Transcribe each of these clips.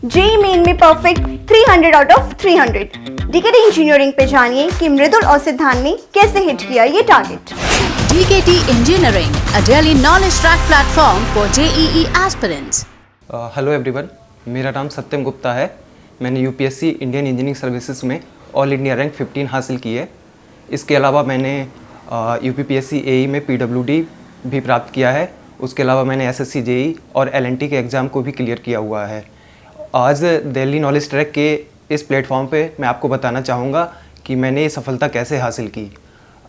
JEE main में perfect 300 out of 300। DKT engineering पे जानिए कि मृदुल और सिद्धांत ने कैसे हिट किया ये target. DKT Engineering, a daily knowledge track platform for JEE aspirants. Hello everyone, मेरा नाम सत्यम गुप्ता है। मैंने यूपीएससी इंडियन इंजीनियरिंग सर्विसेज में ऑल इंडिया रैंक 15 हासिल की है। इसके अलावा मैंने यूपीपीएससी एई में पीडब्ल्यूडी भी प्राप्त किया है। उसके अलावा मैंने एसएससी जेई और एलएनटी के एग्ज़ाम को भी क्लियर किया हुआ है। आज दिल्ली नॉलेज ट्रैक के इस प्लेटफॉर्म पे मैं आपको बताना चाहूँगा कि मैंने ये सफलता कैसे हासिल की।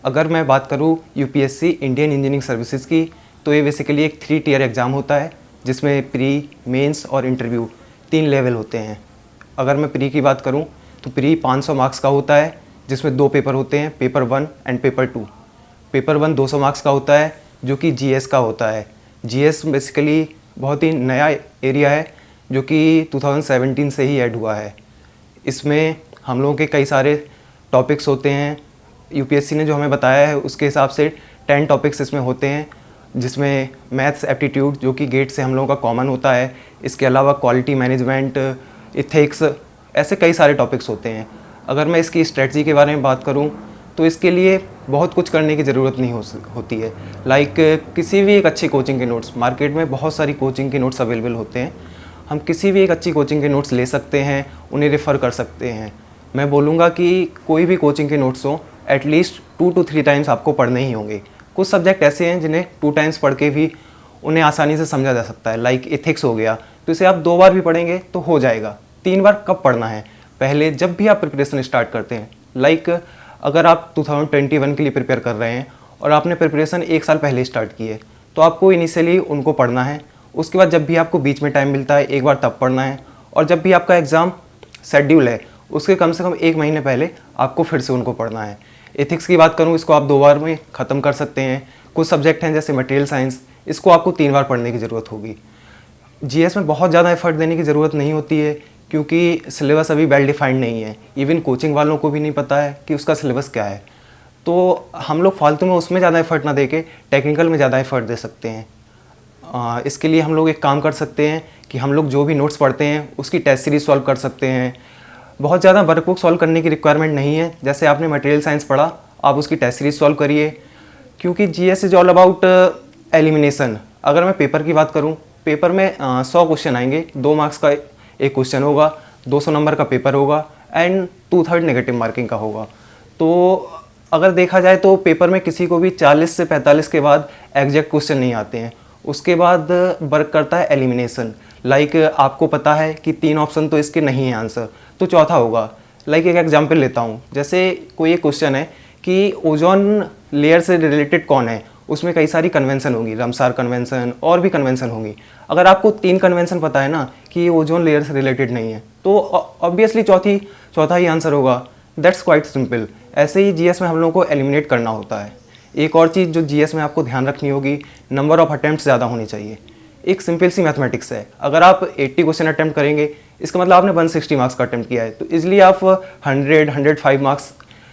अगर मैं बात करूँ यूपीएससी इंडियन इंजीनियरिंग सर्विसेज की, तो ये बेसिकली एक 3 टियर एग्ज़ाम होता है जिसमें प्री, मेंस और इंटरव्यू 3 लेवल होते हैं। अगर मैं प्री की बात करूँ तो प्री 500 मार्क्स का होता है जिसमें 2 पेपर होते हैं, paper 1 and paper 2। Paper 1 200 marks का होता है जो कि जीएस का होता है। जीएस बेसिकली बहुत ही नया एरिया है जो कि 2017 से ही ऐड हुआ है। इसमें हम लोगों के कई सारे टॉपिक्स होते हैं। यूपीएससी ने जो हमें बताया है उसके हिसाब से 10 टॉपिक्स इसमें होते हैं, जिसमें मैथ्स एप्टीट्यूड जो कि गेट से हम लोगों का कॉमन होता है। इसके अलावा क्वालिटी मैनेजमेंट, इथिक्स, ऐसे कई सारे टॉपिक्स होते हैं। अगर मैं इसकी स्ट्रेटजी के बारे में बात करूं तो इसके लिए बहुत कुछ करने की ज़रूरत नहीं होती है। लाइक किसी भी एक अच्छी कोचिंग के नोट्स, मार्केट में बहुत सारी कोचिंग के नोट्स अवेलेबल होते हैं। हम किसी भी एक अच्छी कोचिंग के नोट्स ले सकते हैं, उन्हें रेफ़र कर सकते हैं। मैं बोलूँगा कि कोई भी कोचिंग के नोट्स हो, एटलीस्ट 2 to 3 टाइम्स आपको पढ़ने ही होंगे। कुछ सब्जेक्ट ऐसे हैं जिन्हें 2 टाइम्स पढ़ के भी उन्हें आसानी से समझा जा सकता है। लाइक इथिक्स हो गया, तो इसे आप 2 बार भी पढ़ेंगे तो हो जाएगा। 3 बार कब पढ़ना है? पहले जब भी आप प्रिपरेशन स्टार्ट करते हैं। लाइक अगर आप 2021 के लिए प्रिपेयर कर रहे हैं और आपने प्रिपरेशन 1 साल पहले स्टार्ट की है, तो आपको इनिशियली उनको पढ़ना है। उसके बाद जब भी आपको बीच में टाइम मिलता है एक बार तब पढ़ना है, और जब भी आपका एग्ज़ाम शेड्यूल है उसके कम से कम 1 महीने पहले आपको फिर से उनको पढ़ना है। एथिक्स की बात करूँ, इसको आप 2 बार में ख़त्म कर सकते हैं। कुछ सब्जेक्ट हैं जैसे मटेरियल साइंस, इसको आपको 3 बार पढ़ने की ज़रूरत होगी। जीएस में बहुत ज़्यादा एफर्ट देने की ज़रूरत नहीं होती है क्योंकि सिलेबस अभी वेल डिफाइंड नहीं है। इवन कोचिंग वालों को भी नहीं पता है कि उसका सिलेबस क्या है। तो हम लोग फालतू में उसमें ज़्यादा एफर्ट ना दे के टेक्निकल में ज़्यादा एफर्ट दे सकते हैं। इसके लिए हम लोग एक काम कर सकते हैं कि हम लोग जो भी नोट्स पढ़ते हैं उसकी टेस्ट सीरीज सॉल्व कर सकते हैं। बहुत ज़्यादा वर्कबुक सॉल्व करने की रिक्वायरमेंट नहीं है। जैसे आपने मटेरियल साइंस पढ़ा, आप उसकी टेस्ट सीरीज सॉल्व करिए, क्योंकि GS is all about elimination. अगर मैं पेपर की बात करूँ, पेपर में 100 क्वेश्चन आएंगे, 2 मार्क्स का एक क्वेश्चन होगा, 200 नंबर का पेपर होगा एंड 2/3 नेगेटिव मार्किंग का होगा। तो अगर देखा जाए तो पेपर में किसी को भी 40 से 45 के बाद एग्जैक्ट क्वेश्चन नहीं आते हैं। उसके बाद वर्क करता है एलिमिनेशन। लाइक आपको पता है कि 3 ऑप्शन तो इसके नहीं है आंसर, तो चौथा होगा। लाइक एक एग्जांपल लेता हूँ, जैसे कोई एक क्वेश्चन है कि ओजोन लेयर से रिलेटेड कौन है। उसमें कई सारी कन्वेंशन होंगी, रमसार कन्वेंशन और भी कन्वेंशन होंगी। अगर आपको 3 कन्वेंशन पता है ना कि ये ओजोन लेयर से रिलेटेड नहीं है, तो ऑब्वियसली चौथा ही आंसर होगा। That's quite simple. ऐसे ही जीएस में हम लोगों को एलिमिनेट करना होता है। एक और चीज़ जो जीएस में आपको ध्यान रखनी होगी, नंबर ऑफ अटैम्प्ट्स ज़्यादा होने चाहिए। एक सिंपल सी मैथमेटिक्स है, अगर आप 80 क्वेश्चन अटैम्प्ट करेंगे, इसका मतलब आपने 160 मार्क्स का अटैम्प्ट किया है, तो इसलिए आप 105 मार्क्स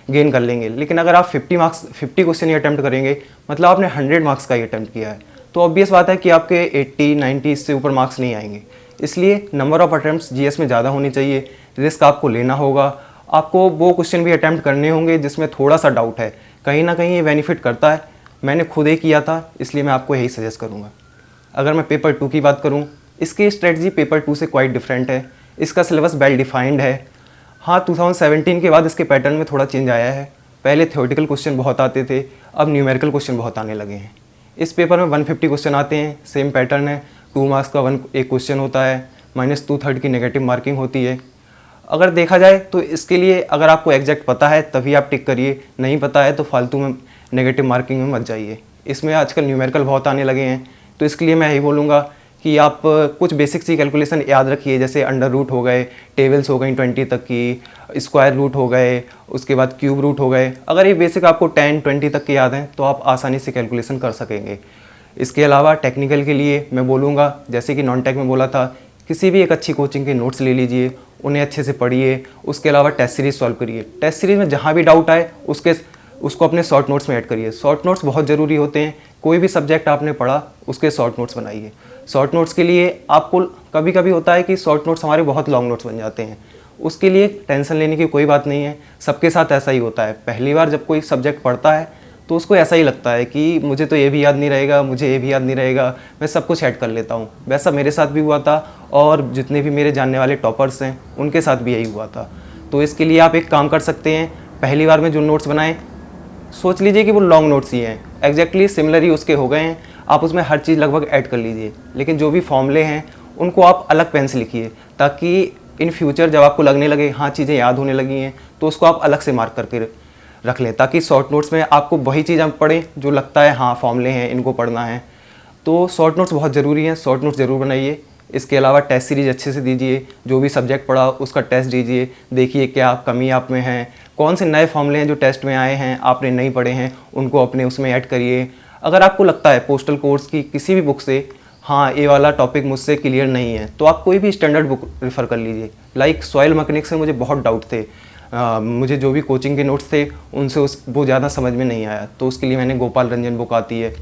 गेन कर लेंगे। लेकिन अगर आप 50 क्वेश्चन ही अटैम्प्ट करेंगे, मतलब आपने 100 मार्क्स का ही अटैम्प्ट किया है, तो ऑब्वियस बात है कि आपके 80, 90 इससे ऊपर मार्क्स नहीं आएंगे। इसलिए नंबर ऑफ अटैम्प्ट्स जीएस में ज़्यादा होनी चाहिए। रिस्क आपको लेना होगा। आपको वो क्वेश्चन भी अटैम्प्ट करने होंगे जिसमें थोड़ा सा डाउट है। कहीं ना कहीं ये बेनिफिट करता है। मैंने खुद ही किया था, इसलिए मैं आपको यही सजेस्ट करूँगा। अगर मैं पेपर 2 की बात करूँ, इसकी स्ट्रेटजी पेपर 2 से क्वाइट डिफरेंट है। इसका सिलेबस वेल डिफाइंड है। हाँ, 2017 के बाद इसके पैटर्न में थोड़ा चेंज आया है। पहले थ्योरेटिकल क्वेश्चन बहुत आते थे, अब न्यूमेरिकल क्वेश्चन बहुत आने लगे हैं। इस पेपर में 150 क्वेश्चन आते हैं, सेम पैटर्न है। 2 मार्क्स का एक क्वेश्चन होता है, -2/3 की नेगेटिव मार्किंग होती है। अगर देखा जाए तो इसके लिए अगर आपको एग्जैक्ट पता है तभी आप टिक करिए, नहीं पता है तो फालतू में नेगेटिव मार्किंग में मत जाइए। इसमें आजकल न्यूमेरिकल बहुत आने लगे हैं, तो इसके लिए मैं यही बोलूँगा कि आप कुछ बेसिक सी कैलकुलेशन याद रखिए, जैसे अंडर रूट हो गए, टेबल्स हो गई 20 तक की, स्क्वायर रूट हो गए, उसके बाद क्यूब रूट हो गए। अगर ये बेसिक आपको 10-20 तक के याद हैं तो आप आसानी से कैलकुलेशन कर सकेंगे। इसके अलावा टेक्निकल के लिए मैं बोलूँगा, जैसे कि नॉन टेक में बोला था, किसी भी एक अच्छी कोचिंग के नोट्स ले लीजिए, उन्हें अच्छे से पढ़िए। उसके अलावा टेस्ट सीरीज सॉल्व करिए। टेस्ट सीरीज में जहाँ भी डाउट आए उसको अपने शॉर्ट नोट्स में ऐड करिए। शॉर्ट नोट्स बहुत ज़रूरी होते हैं। कोई भी सब्जेक्ट आपने पढ़ा उसके शॉर्ट नोट्स बनाइए। शॉर्ट नोट्स के लिए आपको कभी कभी होता है कि शॉर्ट नोट्स हमारे बहुत लॉन्ग नोट्स बन जाते हैं, उसके लिए टेंशन लेने की कोई बात नहीं है। सबके साथ ऐसा ही होता है, पहली बार जब कोई सब्जेक्ट पढ़ता है तो उसको ऐसा ही लगता है कि मुझे तो ये भी याद नहीं रहेगा, मुझे ये भी याद नहीं रहेगा, मैं सब कुछ ऐड कर लेता हूँ। वैसा मेरे साथ भी हुआ था और जितने भी मेरे जानने वाले टॉपर्स हैं उनके साथ भी यही हुआ था। तो इसके लिए आप एक काम कर सकते हैं, पहली बार में जो नोट्स बनाएं सोच लीजिए कि वो लॉन्ग नोट्स ही हैं, एग्जैक्टली सिमिलर ही उसके हो गए हैं, आप उसमें हर चीज़ लगभग ऐड कर लीजिए। लेकिन जो भी फॉर्मूले हैं उनको आप अलग पेन से लिखिए, ताकि इन फ्यूचर जब आपको लगने लगे हाँ चीज़ें याद होने लगी हैं तो उसको आप अलग से मार्क करके रख लें, ताकि शॉर्ट नोट्स में आपको वही चीज़ आप पढ़ें जो लगता है हाँ फॉर्मूले हैं इनको पढ़ना है। तो शॉर्ट नोट्स बहुत ज़रूरी हैं, शॉर्ट नोट्स ज़रूर बनाइए। इसके अलावा टेस्ट सीरीज अच्छे से दीजिए, जो भी सब्जेक्ट पढ़ा उसका टेस्ट दीजिए, देखिए क्या कमी आप में है, कौन से नए फॉर्मूले हैं जो टेस्ट में आए हैं आपने नहीं पढ़े हैं उनको अपने उसमें ऐड करिए। अगर आपको लगता है पोस्टल कोर्स की किसी भी बुक से हाँ ये वाला टॉपिक मुझसे क्लियर नहीं है तो आप कोई भी स्टैंडर्ड बुक रेफ़र कर लीजिए। लाइक सॉइल मैकेनिक्स में मुझे बहुत डाउट थे, मुझे जो भी कोचिंग के नोट्स थे उनसे वो ज़्यादा समझ में नहीं आया, तो उसके लिए मैंने गोपाल रंजन बुक आती है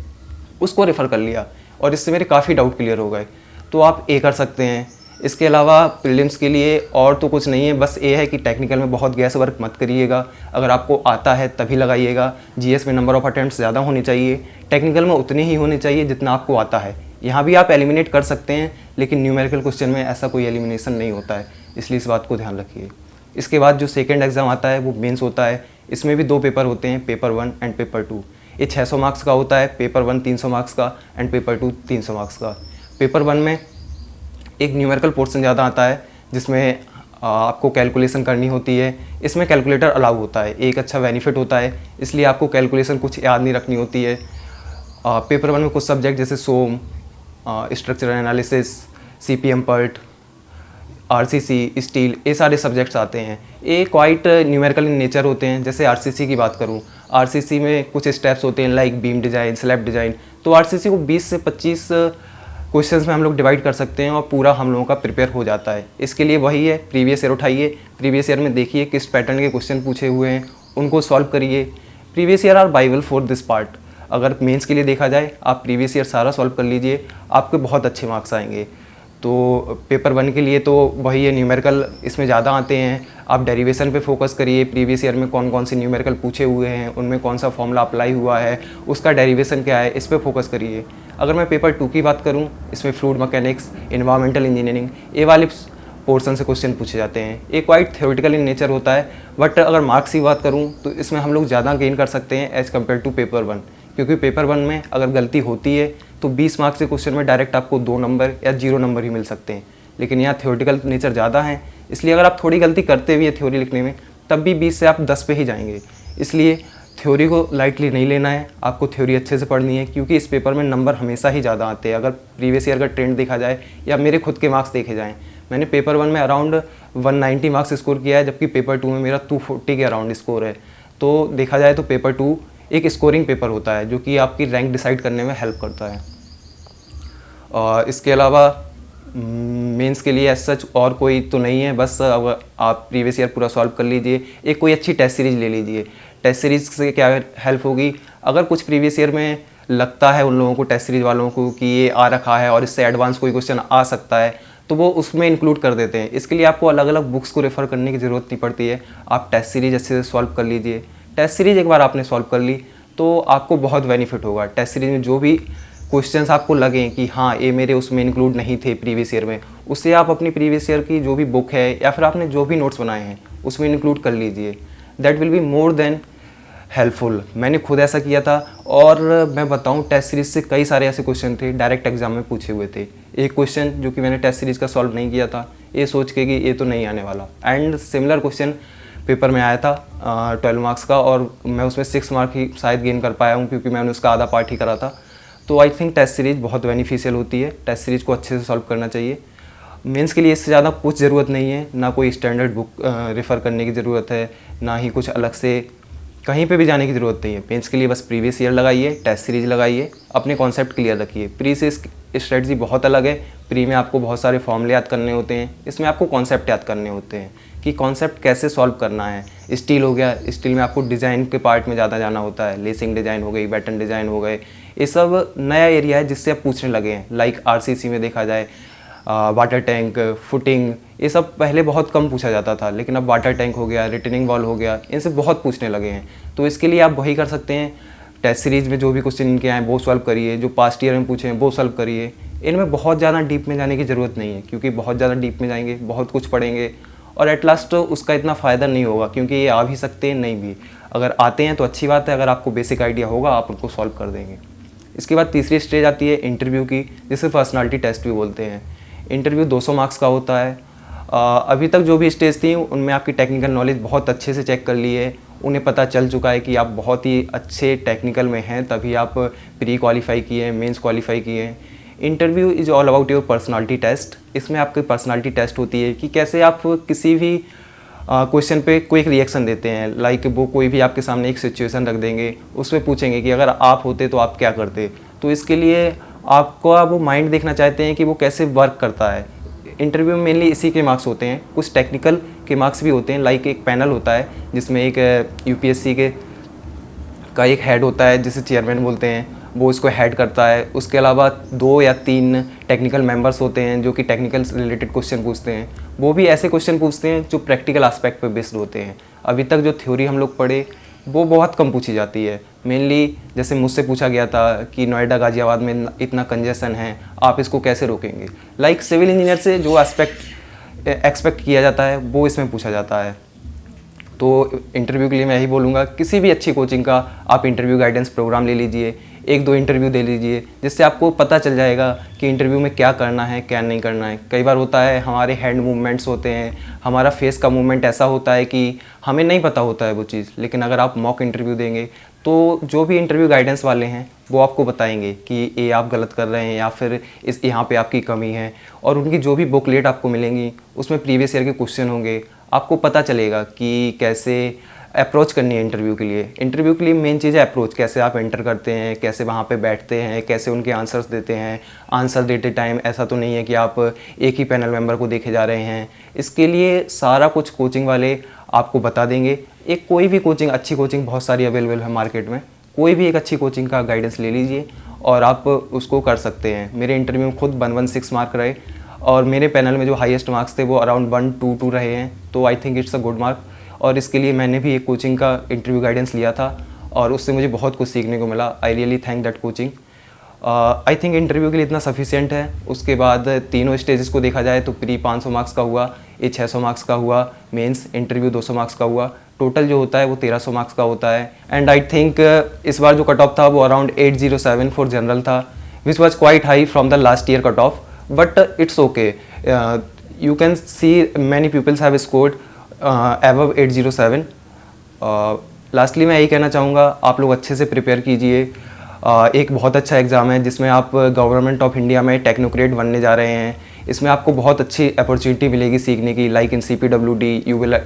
उसको रेफ़र कर लिया और इससे मेरे काफ़ी डाउट क्लियर हो गए। तो आप ये कर सकते हैं। इसके अलावा प्रीलिम्स के लिए और तो कुछ नहीं है, बस ये है कि टेक्निकल में बहुत गैस वर्क मत करिएगा, अगर आपको आता है तभी लगाइएगा। जीएस में नंबर ऑफ अटेम्प्ट्स ज़्यादा होनी चाहिए, टेक्निकल में उतनी ही होनी चाहिए जितना आपको आता है। यहाँ भी आप एलिमिनेट कर सकते हैं लेकिन न्यूमेरिकल क्वेश्चन में ऐसा कोई एलिमिनेशन नहीं होता है, इसलिए इस बात को ध्यान रखिए। इसके बाद जो सेकेंड एग्ज़ाम आता है वो मेंस होता है, इसमें भी 2 पेपर होते हैं, पेपर 1 एंड पेपर 2। ये 600 मार्क्स का होता है, पेपर 1 300 मार्क्स का एंड पेपर 2 300 मार्क्स का। पेपर 1 में एक न्यूमेरिकल पोर्शन ज़्यादा आता है जिसमें आपको कैलकुलेशन करनी होती है, इसमें कैलकुलेटर अलाउ होता है, एक अच्छा बेनिफिट होता है, इसलिए आपको कैलकुलेशन कुछ याद नहीं रखनी होती है। पेपर 1 में कुछ सब्जेक्ट जैसे SOM, structural analysis, CPM PERT, RCC, steel, ये सारे सब्जेक्ट्स आते हैं। ये क्वाइट न्यूमेरिकल इन नेचर होते हैं। जैसे आरसीसी की बात करूँ, आरसीसी में कुछ स्टेप्स होते हैं like beam design, slab design, तो आरसीसी को 20 से 25 क्वेश्चंस में हम लोग डिवाइड कर सकते हैं और पूरा हम लोगों का प्रिपेयर हो जाता है। इसके लिए वही है, प्रीवियस ईयर उठाइए, प्रीवियस ईयर में देखिए किस पैटर्न के क्वेश्चन पूछे हुए हैं उनको सॉल्व करिए। Previous year are bible for this part. अगर मेंस के लिए देखा जाए आप प्रीवियस ईयर सारा सॉल्व कर लीजिए, आपके बहुत अच्छे मार्क्स आएंगे। तो पेपर 1 के लिए तो वही है, न्यूमेरिकल इसमें ज़्यादा आते हैं, आप डेरिवेशन पे फोकस करिए, प्रीवियस ईयर में कौन कौन से न्यूमेरिकल पूछे हुए हैं, उनमें कौन सा फॉर्मूला अप्लाई हुआ है, उसका डेरिवेशन क्या है, इस पे फोकस करिए। अगर मैं पेपर 2 की बात करूँ, इसमें फ्लूइड मैकेनिक्स, इन्वायरमेंटल इंजीनियरिंग, ये वाले पोर्सन से क्वेश्चन पूछे जाते हैं। ये क्वाइट थ्योरेटिकल इन नेचर होता है, बट अगर मार्क्स की बात करूँ तो इसमें हम लोग ज़्यादा गेन कर सकते हैं एज़ कम्पेयर टू पेपर 1, क्योंकि पेपर 1 में अगर गलती होती है तो 20 मार्क्स के क्वेश्चन में डायरेक्ट आपको 2 नंबर या 0 नंबर ही मिल सकते हैं। लेकिन यहाँ थ्योरेटिकल नेचर ज़्यादा है, इसलिए अगर आप थोड़ी गलती करते भी है थ्योरी लिखने में तब भी 20 से आप 10 पे ही जाएंगे। इसलिए थ्योरी को लाइटली नहीं लेना है, आपको थ्योरी अच्छे से पढ़नी है, क्योंकि इस पेपर में नंबर हमेशा ही ज़्यादा आते हैं। अगर प्रीवियस ईयर का ट्रेंड देखा जाए या मेरे खुद के मार्क्स देखे जाएँ, मैंने पेपर 1 में अराउंड 190 मार्क्स स्कोर किया है, जबकि पेपर 2 में मेरा 240 के अराउंड स्कोर है। तो देखा जाए तो पेपर 2 एक स्कोरिंग पेपर होता है जो कि आपकी रैंक डिसाइड करने में हेल्प करता है। और इसके अलावा मेंस के लिए सच और कोई तो नहीं है, बस अब आप प्रीवियस ईयर पूरा सॉल्व कर लीजिए, एक कोई अच्छी टेस्ट सीरीज ले लीजिए। टेस्ट सीरीज से क्या हेल्प होगी, अगर कुछ प्रीवियस ईयर में लगता है उन लोगों को, टेस्ट सीरीज वालों को, कि ये आ रखा है और इससे एडवांस कोई क्वेश्चन आ सकता है, तो वो उसमें इंक्लूड कर देते हैं। इसके लिए आपको अलग अलग बुक्स को रेफ़र करने की ज़रूरत नहीं पड़ती है, आप टेस्ट सीरीज अच्छे से सॉल्व कर लीजिए। टेस्ट सीरीज एक बार आपने सॉल्व कर ली तो आपको बहुत बेनिफिट होगा। टेस्ट सीरीज में जो भी क्वेश्चंस आपको लगें कि हाँ ये मेरे उसमें इंक्लूड नहीं थे प्रीवियस ईयर में, उससे आप अपनी प्रीवियस ईयर की जो भी बुक है या फिर आपने जो भी नोट्स बनाए हैं उसमें इंक्लूड कर लीजिए। That will be more than helpful. मैंने खुद ऐसा किया था और मैं बताऊं टेस्ट सीरीज से कई सारे ऐसे क्वेश्चन थे डायरेक्ट एग्जाम में पूछे हुए थे। एक क्वेश्चन जो कि मैंने टेस्ट सीरीज का सॉल्व नहीं किया था, ये सोच के कि ये तो नहीं आने वाला, एंड सिमिलर क्वेश्चन पेपर में आया था 12 मार्क्स का, और मैं उसमें 6 मार्क ही शायद गेन कर पाया हूँ क्योंकि मैंने उसका आधा पार्ट ही करा था। तो आई थिंक टेस्ट सीरीज बहुत बेनिफिशियल होती है, टेस्ट सीरीज को अच्छे से सॉल्व करना चाहिए। मेंस के लिए इससे ज़्यादा कुछ ज़रूरत नहीं है, ना कोई स्टैंडर्ड बुक रेफ़र करने की ज़रूरत है, ना ही कुछ अलग से कहीं पे भी जाने की ज़रूरत नहीं है। मेंस के लिए बस प्रीवियस ईयर लगाइए, टेस्ट सीरीज लगाइए, अपने कॉन्सेप्ट क्लियर रखिए। प्री से स्ट्रेटजी बहुत अलग है। प्री में आपको बहुत सारे फॉर्मूले याद करने होते हैं, इसमें आपको कॉन्सेप्ट याद करने होते हैं कि कॉन्सेप्ट कैसे सॉल्व करना है। स्टील हो गया, स्टील में आपको डिज़ाइन के पार्ट में ज़्यादा जाना होता है, लेसिंग डिज़ाइन हो गई, बैटन डिज़ाइन हो गए, ये सब नया एरिया है जिससे अब पूछने लगे हैं। लाइक आरसीसी में देखा जाए वाटर टैंक, फुटिंग, ये सब पहले बहुत कम पूछा जाता था, लेकिन अब वाटर टैंक हो गया, रिटर्निंग वॉल हो गया, इनसे बहुत पूछने लगे हैं। तो इसके लिए आप वही कर सकते हैं, टेस्ट सीरीज़ में जो भी क्वेश्चन इनके आए वो सॉल्व करिए, जो पास्ट ईयर में पूछे हैं वो सॉल्व करिए। इनमें बहुत ज़्यादा डीप में जाने की ज़रूरत नहीं है, क्योंकि बहुत ज़्यादा डीप में जाएंगे, बहुत कुछ पढ़ेंगे और एट लास्ट उसका इतना फ़ायदा नहीं होगा, क्योंकि ये आ भी सकते हैं नहीं भी। अगर आते हैं तो अच्छी बात है, अगर आपको बेसिक आइडिया होगा आप उनको सॉल्व कर देंगे। इसके बाद तीसरी स्टेज आती है इंटरव्यू की, जिसे पर्सनालिटी टेस्ट भी बोलते हैं। इंटरव्यू 200 मार्क्स का होता है। अभी तक जो भी स्टेज थी उनमें आपकी टेक्निकल नॉलेज बहुत अच्छे से चेक कर ली है, उन्हें पता चल चुका है कि आप बहुत ही अच्छे टेक्निकल में हैं, तभी आप प्री क्वालिफाई किए हैं, मेंस क्वालिफाई किए हैं। Interview is all about your personality test. इसमें आपकी पर्सनालिटी टेस्ट होती है कि कैसे आप किसी भी क्वेश्चन पे क्विक रिएक्शन देते हैं। लाइक वो कोई भी आपके सामने एक सिचुएशन रख देंगे, उसमें पूछेंगे कि अगर आप होते तो आप क्या करते। तो इसके लिए आपको वो माइंड देखना चाहते हैं कि वो कैसे वर्क करता है। इंटरव्यू में मेनली इसी के मार्क्स होते हैं, कुछ टेक्निकल के मार्क्स भी होते हैं। लाइक एक पैनल होता है जिसमें एक यूपीएससी का एक हेड होता है जिसे चेयरमैन बोलते हैं, वो इसको हेड करता है। उसके अलावा 2 या 3 टेक्निकल मेंबर्स होते हैं जो कि टेक्निकल रिलेटेड क्वेश्चन पूछते हैं। वो भी ऐसे क्वेश्चन पूछते हैं जो प्रैक्टिकल एस्पेक्ट पे बेस्ड होते हैं। अभी तक जो थ्योरी हम लोग पढ़े वो बहुत कम पूछी जाती है। मेनली जैसे मुझसे पूछा गया था कि नोएडा गाजियाबाद में इतना कंजेशन है, आप इसको कैसे रोकेंगे। लाइक सिविल इंजीनियर से जो एस्पेक्ट एक्सपेक्ट किया जाता है वो इसमें पूछा जाता है। तो इंटरव्यू के लिए मैं यही बोलूँगा, किसी भी अच्छी कोचिंग का आप इंटरव्यू गाइडेंस प्रोग्राम ले लीजिए, 1-2 इंटरव्यू दे लीजिए, जिससे आपको पता चल जाएगा कि इंटरव्यू में क्या करना है क्या नहीं करना है। कई बार होता है हमारे हैंड मूवमेंट्स होते हैं, हमारा फेस का मूवमेंट ऐसा होता है कि हमें नहीं पता होता है वो चीज़, लेकिन अगर आप मॉक इंटरव्यू देंगे तो जो भी इंटरव्यू गाइडेंस वाले हैं वो आपको बताएंगे कि ये आप गलत कर रहे हैं या फिर इस यहाँ पे आपकी कमी है। और उनकी जो भी बुकलेट आपको मिलेंगी उसमें प्रीवियस ईयर के क्वेश्चन होंगे, आपको पता चलेगा कि कैसे अप्रोच करनी है इंटरव्यू के लिए। इंटरव्यू के लिए मेन चीज़ है अप्रोच, कैसे आप एंटर करते हैं, कैसे वहाँ पे बैठते हैं, कैसे उनके आंसर्स देते हैं। आंसर देते टाइम ऐसा तो नहीं है कि आप एक ही पैनल मेंबर को देखे जा रहे हैं। इसके लिए सारा कुछ कोचिंग वाले आपको बता देंगे। एक कोई भी कोचिंग, अच्छी कोचिंग बहुत सारी अवेलेबल है मार्केट में, कोई भी एक अच्छी कोचिंग का गाइडेंस ले लीजिए और आप उसको कर सकते हैं। मेरे इंटरव्यू में खुद 116 मार्क रहे और मेरे पैनल में जो हाईएस्ट मार्क्स थे वो अराउंड 122 रहे हैं। तो I think it's a good mark. और इसके लिए मैंने भी एक कोचिंग का इंटरव्यू गाइडेंस लिया था और उससे मुझे बहुत कुछ सीखने को मिला। I really thank that coaching. I think interview के लिए इतना सफिशिएंट है। उसके बाद तीनों स्टेजेस को देखा जाए तो प्री 500 मार्क्स का हुआ, ये 600 मार्क्स का हुआ, मेंस इंटरव्यू 200 मार्क्स का हुआ, टोटल जो होता है वो 1300 मार्क्स का होता है। एंड आई थिंक इस बार जो कट ऑफ था वो अराउंड 807 फॉर जनरल था, which was quite high from the last year cut off, but it's okay. You can see many peoples have scored above 807। Lastly मैं यही कहना चाहूँगा, आप लोग अच्छे से प्रिपेयर कीजिए। एक बहुत अच्छा एग्ज़ाम है जिसमें आप गवर्नमेंट ऑफ इंडिया में टेक्नोक्रेट बनने जा रहे हैं। इसमें आपको बहुत अच्छी अपॉर्चुनिटी मिलेगी सीखने की। Like in CPWD you will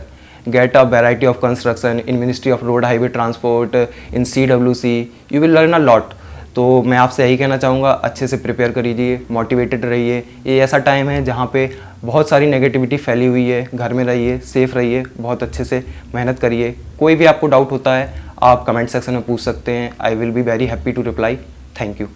get a variety of construction, in ministry of road highway transport, in CWC you will learn a lot. तो मैं आपसे यही कहना चाहूँगा, अच्छे से प्रिपेयर करिए, मोटिवेटेड रहिए। ये ऐसा टाइम है जहाँ पे बहुत सारी नेगेटिविटी फैली हुई है। घर में रहिए, सेफ़ रहिए, बहुत अच्छे से मेहनत करिए। कोई भी आपको डाउट होता है आप कमेंट सेक्शन में पूछ सकते हैं। I will be very happy to reply. Thank you.